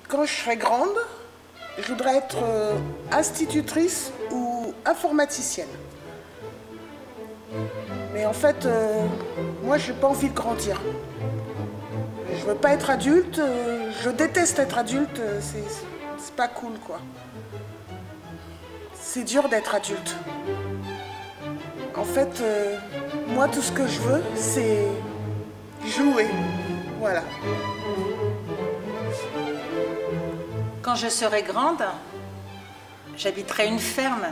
Quand je serai grande, je voudrais être institutrice ou informaticienne. Mais en fait, moi, j'ai pas envie de grandir. Je veux pas être adulte, je déteste être adulte, c'est pas cool, quoi. C'est dur d'être adulte. En fait, moi, tout ce que je veux, c'est jouer. Voilà. Quand je serai grande, j'habiterai une ferme.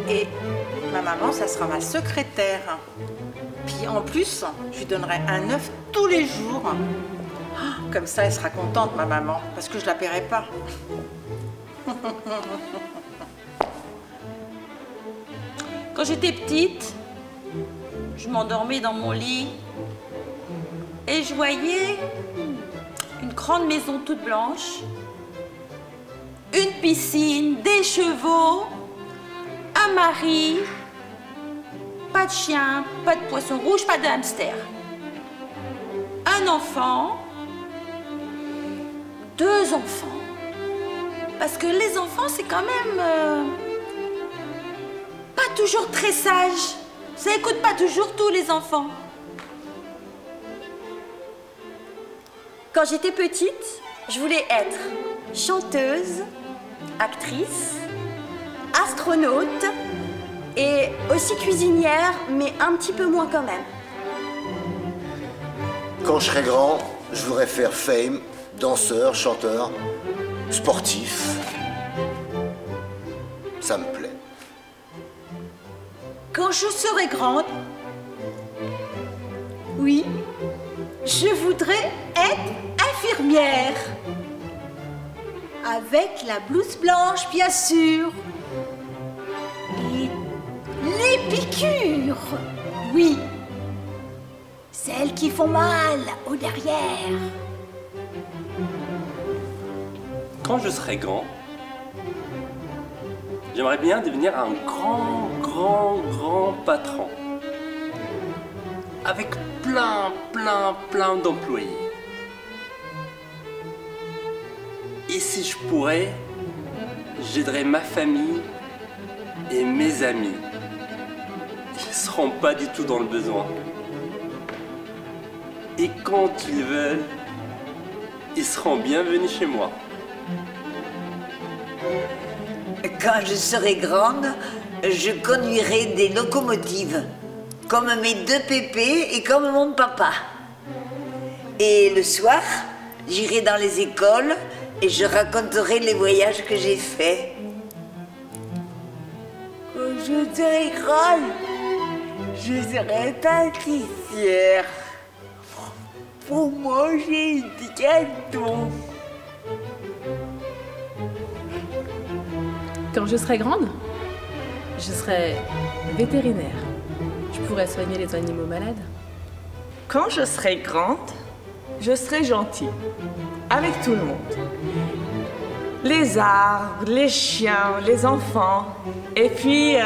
Et ma maman, ça sera ma secrétaire. Puis en plus, je lui donnerai un œuf tous les jours. Comme ça, elle sera contente, ma maman, parce que je la paierai pas. Quand j'étais petite, je m'endormais dans mon lit et je voyais une grande maison toute blanche, une piscine, des chevaux, un mari, pas de chien, pas de poisson rouge, pas de hamster, un enfant, 2 enfants, parce que les enfants c'est quand même pas toujours très sage. Ça écoute pas toujours tous les enfants. Quand j'étais petite, je voulais être chanteuse, actrice, astronaute et aussi cuisinière, mais un petit peu moins quand même. Quand je serai grand, je voudrais faire fame, danseur, chanteur, sportif. Ça me plaît. Quand je serai grande, oui, je voudrais être infirmière. Avec la blouse blanche, bien sûr. Et les piqûres, oui. Celles qui font mal au derrière. Quand je serai grand, j'aimerais bien devenir un grand patron. Avec plein d'employés. Et si je pourrais, j'aiderais ma famille et mes amis. Ils ne seront pas du tout dans le besoin. Et quand ils veulent, ils seront bienvenus chez moi. Quand je serai grande, je conduirai des locomotives, comme mes 2 pépés et comme mon papa. Et le soir, j'irai dans les écoles et je raconterai les voyages que j'ai faits. Quand je serai grande, je serai pâtissière pour manger des gâteaux. Quand je serai grande, je serai vétérinaire. Je pourrais soigner les animaux malades. Quand je serai grande, je serai gentille avec tout le monde. Les arbres, les chiens, les enfants. Et puis,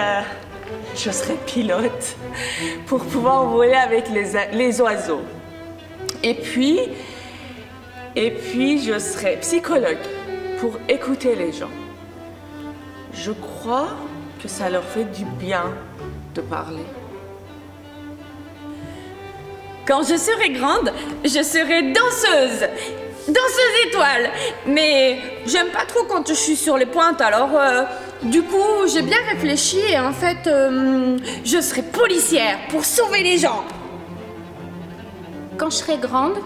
je serai pilote pour pouvoir voler avec les oiseaux. Et puis, je serai psychologue pour écouter les gens. Je crois que ça leur fait du bien de parler. Quand je serai grande, je serai danseuse. Danseuse étoile. Mais j'aime pas trop quand je suis sur les pointes, alors du coup, j'ai bien réfléchi et en fait, je serai policière pour sauver les gens. Quand je serai grande,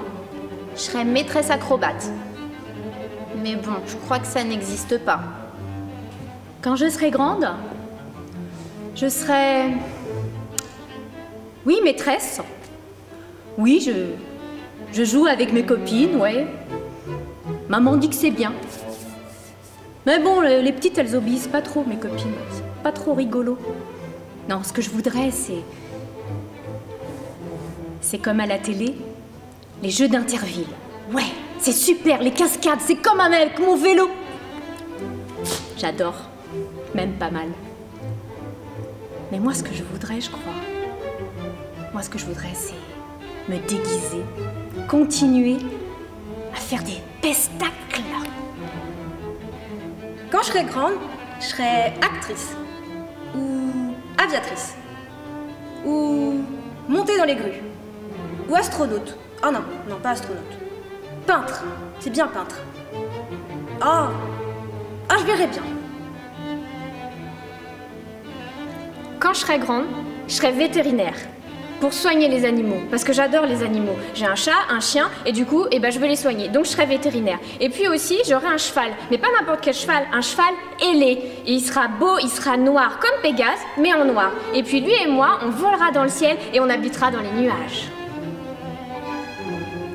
je serai maîtresse acrobate. Mais bon, je crois que ça n'existe pas. Quand je serai grande, je serai... Oui, maîtresse. Oui, je joue avec mes copines, ouais. Maman dit que c'est bien. Mais bon, les petites, elles obéissent pas trop, mes copines. C'est pas trop rigolo. Non, ce que je voudrais, c'est comme à la télé, les jeux d'Interville. Ouais, c'est super, les cascades, c'est comme avec mon vélo. J'adore, même pas mal. Mais moi, ce que je voudrais, je crois, c'est me déguiser, continuer à faire pestacle. Quand je serai grande, je serai actrice. Ou aviatrice. Ou monter dans les grues. Ou astronaute. Oh non, non, pas astronaute. Peintre. C'est bien peintre. Oh, je verrai bien. Quand je serai grande, je serai vétérinaire. Pour soigner les animaux, parce que j'adore les animaux. J'ai un chat, un chien, et du coup, je veux les soigner. Donc je serai vétérinaire. Et puis aussi, j'aurai un cheval. Mais pas n'importe quel cheval, un cheval ailé. Et il sera beau, il sera noir, comme Pégase, mais en noir. Et puis lui et moi, on volera dans le ciel et on habitera dans les nuages.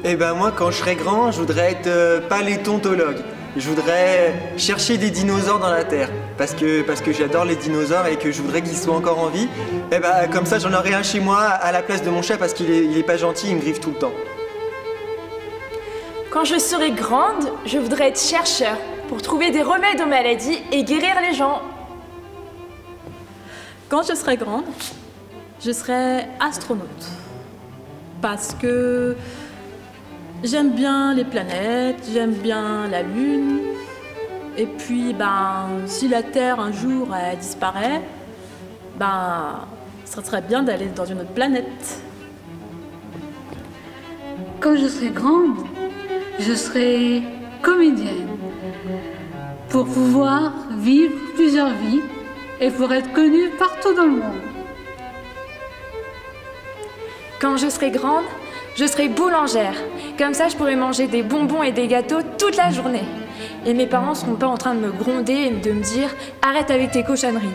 Eh ben moi, quand je serai grand, je voudrais être paléontologue. Je voudrais chercher des dinosaures dans la terre. Parce que j'adore les dinosaures et que je voudrais qu'ils soient encore en vie. Et ben comme ça, j'en aurai un chez moi à la place de mon chat parce qu'il est pas gentil, il me griffe tout le temps. Quand je serai grande, je voudrais être chercheur pour trouver des remèdes aux maladies et guérir les gens. Quand je serai grande, je serai astronaute. Parce que j'aime bien les planètes, j'aime bien la Lune. Et puis, si la Terre un jour elle disparaît, ce serait bien d'aller dans une autre planète. Quand je serai grande, je serai comédienne. Pour pouvoir vivre plusieurs vies et pour être connue partout dans le monde. Quand je serai grande, je serai boulangère. Comme ça, je pourrai manger des bonbons et des gâteaux toute la journée. Et mes parents ne seront pas en train de me gronder et de me dire « Arrête avec tes cochonneries ».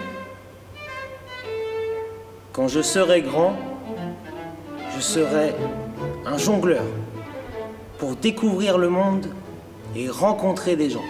Quand je serai grand, je serai un jongleur pour découvrir le monde et rencontrer des gens.